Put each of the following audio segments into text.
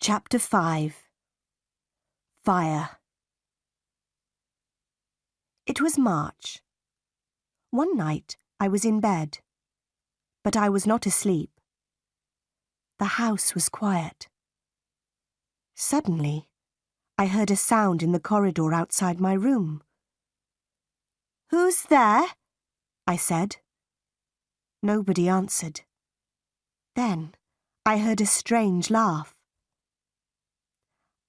Chapter 5. Fire. It was March. One night I was in bed, but I was not asleep. The house was quiet. Suddenly, I heard a sound in the corridor outside my room. "Who's there?" I said. Nobody answered. Then I heard a strange laugh.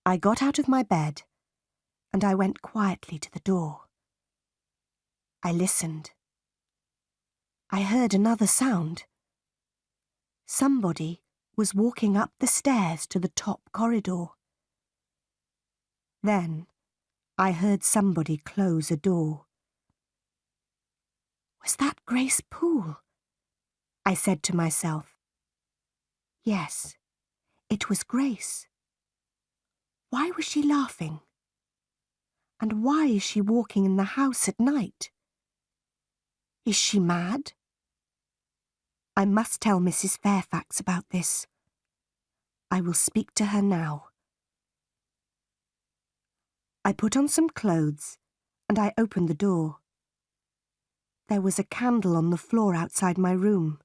I got out of my bed and I went quietly to the door. I listened. I heard another sound. Somebody was walking up the stairs to the top corridor. Then I heard somebody close a door. Was that Grace Poole? I said to myself. Yes, it was Grace. Why was she laughing? And why is she walking in the house at night? Is she mad? I must tell Mrs. Fairfax about this. I will speak to her now. I put on some clothes and I opened the door. There was a candle on the floor outside my room.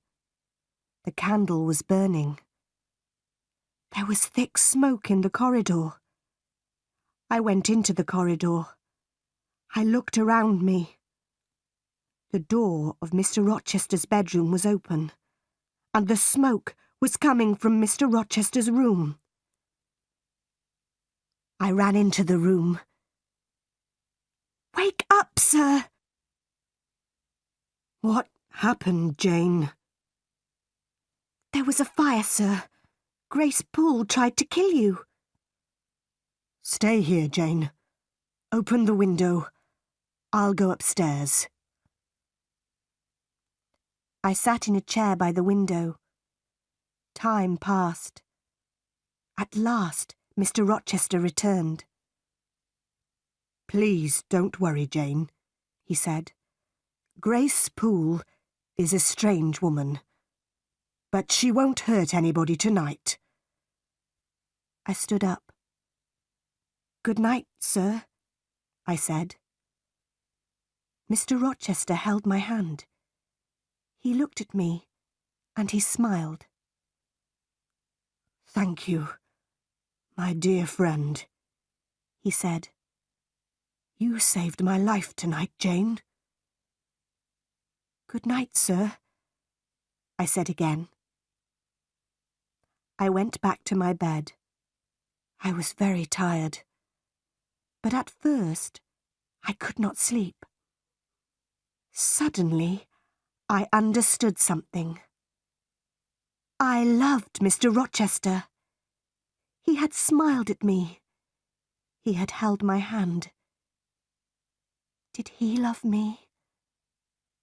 The candle was burning. There was thick smoke in the corridor. I went into the corridor. I looked around me. The door of Mr. Rochester's bedroom was open, and the smoke was coming from Mr. Rochester's room. I ran into the room. "Wake up, sir!" "What happened, Jane?" "There was a fire, sir. Grace Poole tried to kill you." "Stay here, Jane. Open the window. I'll go upstairs." I sat in a chair by the window. Time passed. At last, Mr. Rochester returned. "Please don't worry, Jane," he said. "Grace Poole is a strange woman, but she won't hurt anybody tonight." I stood up. "Good night, sir," I said. Mr. Rochester held my hand. He looked at me, and he smiled. "Thank you, my dear friend," he said. "You saved my life tonight, Jane." "Good night, sir," I said again. I went back to my bed. I was very tired, but at first I could not sleep. Suddenly, I understood something. I loved Mr. Rochester. He had smiled at me. He had held my hand. Did he love me?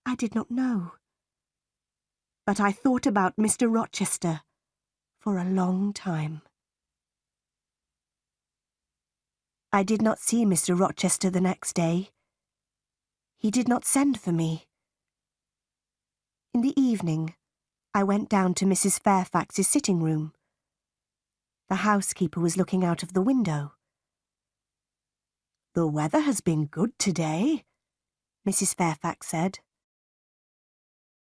I did not know. But I thought about Mr. Rochester for a long time. I did not see Mr. Rochester the next day. He did not send for me. In the evening, I went down to Mrs. Fairfax's sitting room. The housekeeper was looking out of the window. "The weather has been good today," Mrs. Fairfax said.